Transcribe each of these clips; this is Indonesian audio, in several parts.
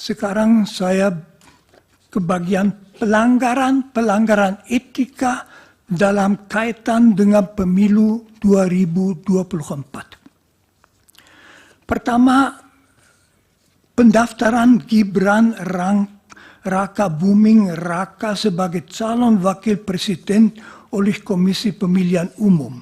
Sekarang saya ke bagian pelanggaran etika dalam kaitan dengan pemilu 2024. Pertama, pendaftaran Gibran Raka Buming Raka sebagai calon wakil presiden oleh Komisi Pemilihan Umum.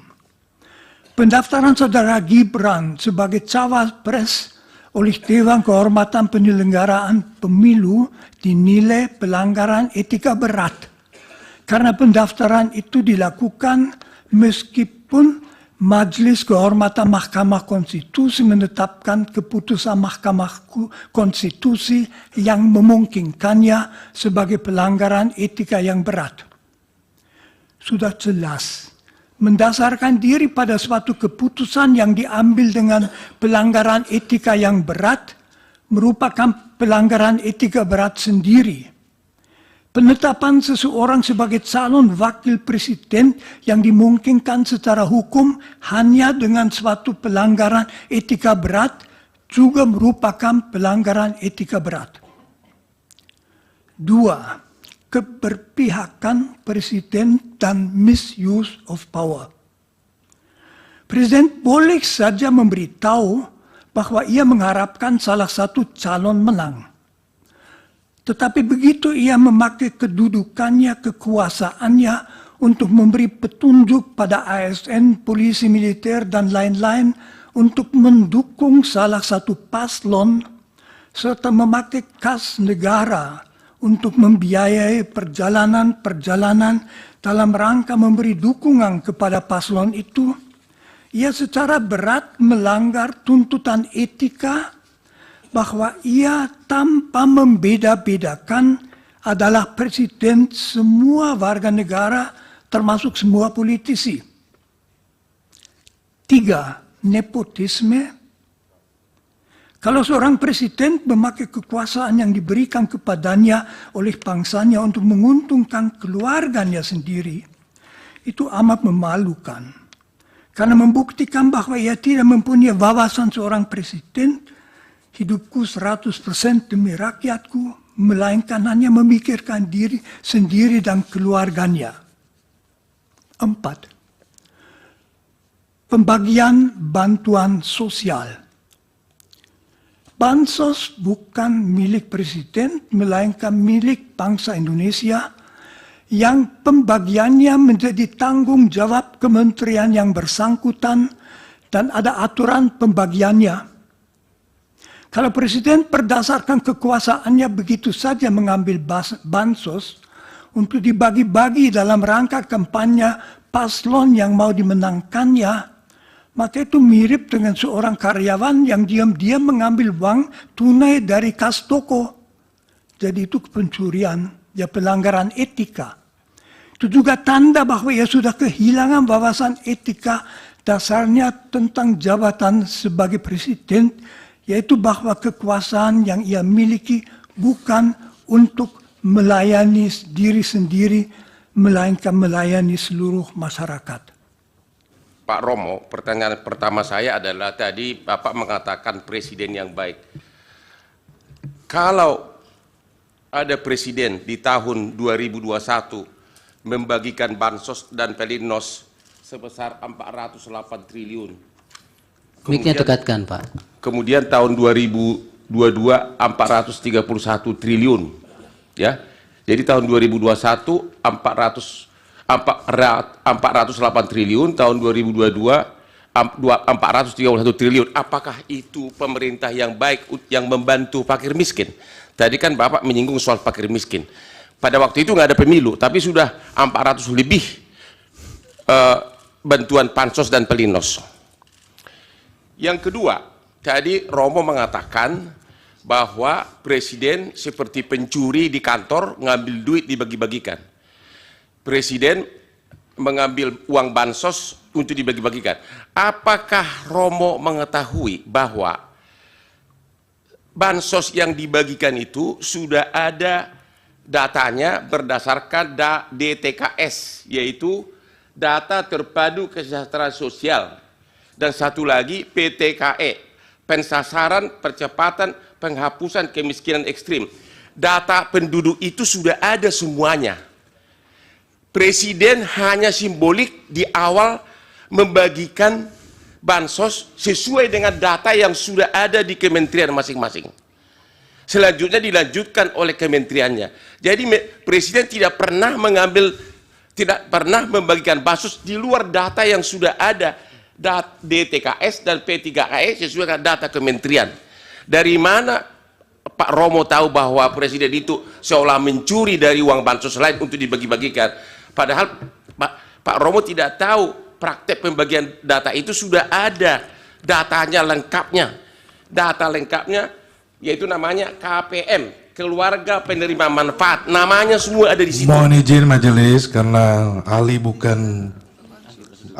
Pendaftaran saudara Gibran sebagai cawapres oleh Dewan Kehormatan Penyelenggaraan Pemilu dinilai pelanggaran etika berat. Karena pendaftaran itu dilakukan meskipun Majelis Kehormatan Mahkamah Konstitusi menetapkan keputusan Mahkamah Konstitusi yang memungkinkannya sebagai pelanggaran etika yang berat. Sudah jelas, mendasarkan diri pada suatu keputusan yang diambil dengan pelanggaran etika yang berat merupakan pelanggaran etika berat sendiri. Penetapan seseorang sebagai calon wakil presiden yang dimungkinkan secara hukum hanya dengan suatu pelanggaran etika berat juga merupakan pelanggaran etika berat. 2. Keberpihakan presiden dan misuse of power. Presiden boleh saja memberitahu bahwa ia mengharapkan salah satu calon menang. Tetapi begitu ia memakai kedudukannya, kekuasaannya untuk memberi petunjuk pada ASN, polisi militer, dan lain-lain untuk mendukung salah satu paslon, serta memakai kas negara untuk membiayai perjalanan-perjalanan dalam rangka memberi dukungan kepada paslon itu, ia secara berat melanggar tuntutan etika bahwa ia tanpa membeda-bedakan adalah presiden semua warga negara termasuk semua politisi. 3. Nepotisme. Kalau seorang presiden memakai kekuasaan yang diberikan kepadanya oleh bangsanya untuk menguntungkan keluarganya sendiri, itu amat memalukan. Karena membuktikan bahwa ia tidak mempunyai wawasan seorang presiden, hidupku 100% demi rakyatku, melainkan hanya memikirkan diri sendiri dan keluarganya. 4. Pembagian bantuan sosial. Bansos bukan milik presiden, melainkan milik bangsa Indonesia yang pembagiannya menjadi tanggung jawab kementerian yang bersangkutan dan ada aturan pembagiannya. Kalau presiden berdasarkan kekuasaannya begitu saja mengambil bansos untuk dibagi-bagi dalam rangka kampanye paslon yang mau dimenangkannya, maka itu mirip dengan seorang karyawan yang diam-diam mengambil uang tunai dari kas toko. Jadi itu pencurian, ya pelanggaran etika. Itu juga tanda bahwa ia sudah kehilangan wawasan etika dasarnya tentang jabatan sebagai presiden, yaitu bahwa kekuasaan yang ia miliki bukan untuk melayani diri sendiri, melainkan melayani seluruh masyarakat. Pak Romo, pertanyaan pertama saya adalah tadi Bapak mengatakan presiden yang baik. Kalau ada presiden di tahun 2021 membagikan bansos dan pelinsos sebesar 408 triliun. Mic-nya dekatkan, Pak. Kemudian tahun 2022 431 triliun, ya. Jadi tahun 2021 408 triliun, tahun 2022 431 triliun. Apakah itu pemerintah yang baik yang membantu fakir miskin? Tadi kan Bapak menyinggung soal fakir miskin. Pada waktu itu nggak ada pemilu, tapi sudah 400 lebih bantuan pansos dan pelinsos. Yang kedua, tadi Romo mengatakan bahwa presiden seperti pencuri di kantor ngambil duit dibagi-bagikan. Presiden mengambil uang bansos untuk dibagi-bagikan. Apakah Romo mengetahui bahwa bansos yang dibagikan itu sudah ada datanya berdasarkan DTKS, yaitu data terpadu kesejahteraan sosial, dan satu lagi PTKE, pensasaran percepatan penghapusan kemiskinan ekstrim. Data penduduk itu sudah ada semuanya. Presiden hanya simbolik di awal membagikan bansos sesuai dengan data yang sudah ada di kementerian masing-masing. Selanjutnya dilanjutkan oleh kementeriannya. Jadi presiden tidak pernah membagikan bansos di luar data yang sudah ada, DTKS dan P3KS sesuai dengan data kementerian. Dari mana Pak Romo tahu bahwa presiden itu seolah mencuri dari uang bansos lain untuk dibagi-bagikan? Padahal Pak Romo tidak tahu praktek pembagian data itu sudah ada datanya lengkapnya. Data lengkapnya yaitu namanya KPM, keluarga penerima manfaat. Namanya semua ada di situ. Mohon izin majelis karena ahli bukan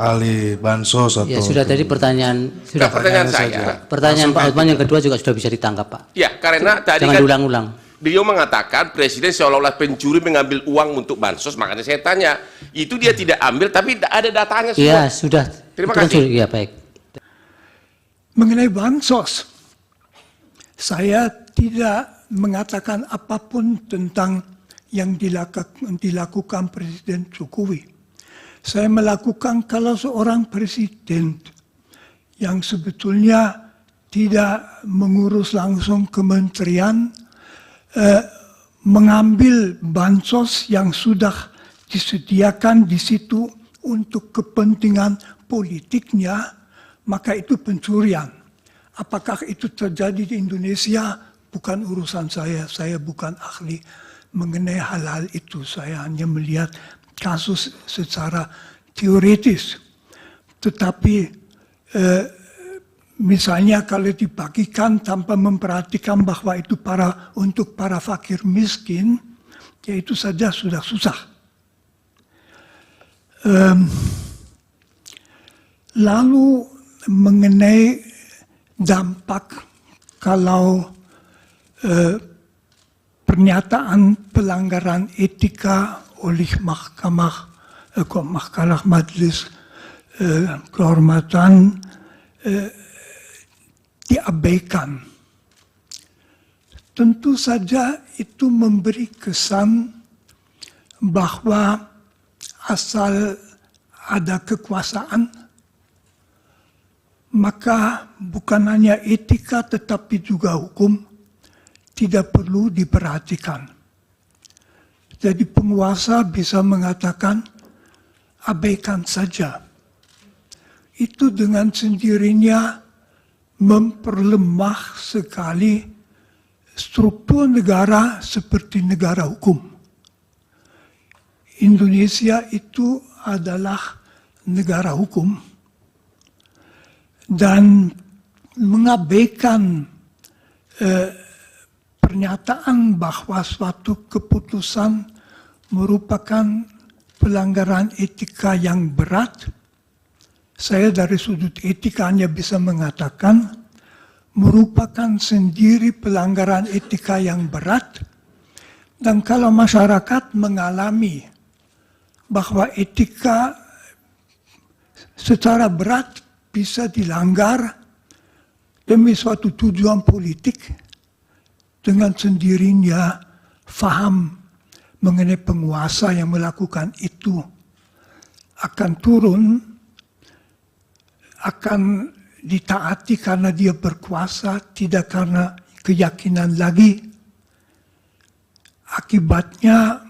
ahli bansos atau... Ya sudah tadi pertanyaan sudah. Pertanyaan saya. Pertanyaan Pak Hotman yang kedua juga sudah bisa ditangkap, Pak. Ya, karena tadi Jangan kan diulang-ulang. beliau mengatakan presiden seolah-olah pencuri mengambil uang untuk bansos, makanya saya tanya, itu dia tidak ambil tapi ada datanya semua. Iya, sudah. Terima Itu kan kasih. sudah- Iya, baik. Mengenai bansos, saya tidak mengatakan apapun tentang yang dilakukan Presiden Jokowi. Saya melakukan kalau seorang presiden yang sebetulnya tidak mengurus langsung kementerian, mengambil bansos yang sudah disediakan di situ untuk kepentingan politiknya, maka itu pencurian. Apakah itu terjadi di Indonesia? Bukan urusan saya bukan ahli mengenai hal-hal itu. Saya hanya melihat kasus secara teoritis. Tetapi misalnya kalau dibagikan tanpa memperhatikan bahwa itu untuk para fakir miskin, ya itu saja sudah susah. Lalu mengenai dampak kalau pernyataan pelanggaran etika oleh Mahkamah Majelis Kehormatan diabaikan. Tentu saja itu memberi kesan bahwa asal ada kekuasaan, maka bukan hanya etika tetapi juga hukum tidak perlu diperhatikan. Jadi penguasa bisa mengatakan abaikan saja. Itu dengan sendirinya memperlemah sekali struktur negara seperti negara hukum. Indonesia itu adalah negara hukum. Dan mengabaikan pernyataan bahwa suatu keputusan merupakan pelanggaran etika yang berat, saya dari sudut etika hanya bisa mengatakan merupakan sendiri pelanggaran etika yang berat. Dan kalau masyarakat mengalami bahwa etika secara berat bisa dilanggar demi suatu tujuan politik, dengan sendirinya faham mengenai penguasa yang melakukan itu akan turun, akan ditaati karena dia berkuasa, tidak karena keyakinan lagi. Akibatnya,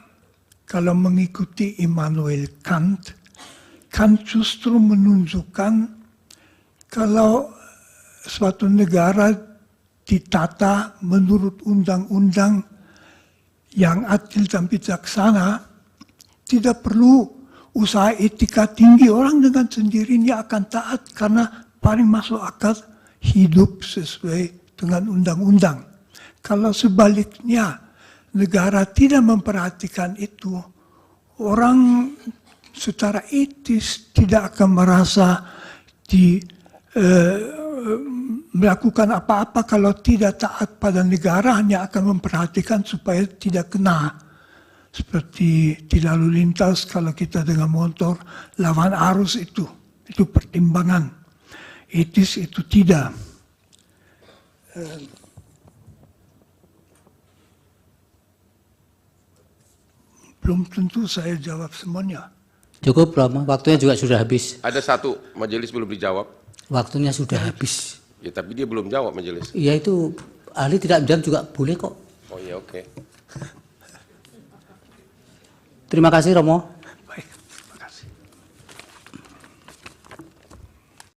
kalau mengikuti Immanuel Kant, Kant justru menunjukkan kalau suatu negara ditata menurut undang-undang yang adil dan bijaksana, tidak perlu usaha etika tinggi. Orang dengan sendirinya akan taat karena paling masuk akal hidup sesuai dengan undang-undang. Kalau sebaliknya negara tidak memperhatikan itu, orang secara etis tidak akan merasa melakukan apa-apa kalau tidak taat pada negara, hanya akan memperhatikan supaya tidak kena. Seperti di lalu lintas kalau kita dengan motor lawan arus itu pertimbangan. Etis itu tidak. Belum tentu saya jawab semuanya. Cukup Romo, waktunya juga sudah habis. Ada satu majelis belum dijawab. Waktunya sudah habis. Ya, tapi dia belum jawab majelis. Iya itu ahli tidak menjawab juga boleh kok. Oh iya, oke. Terima kasih Romo.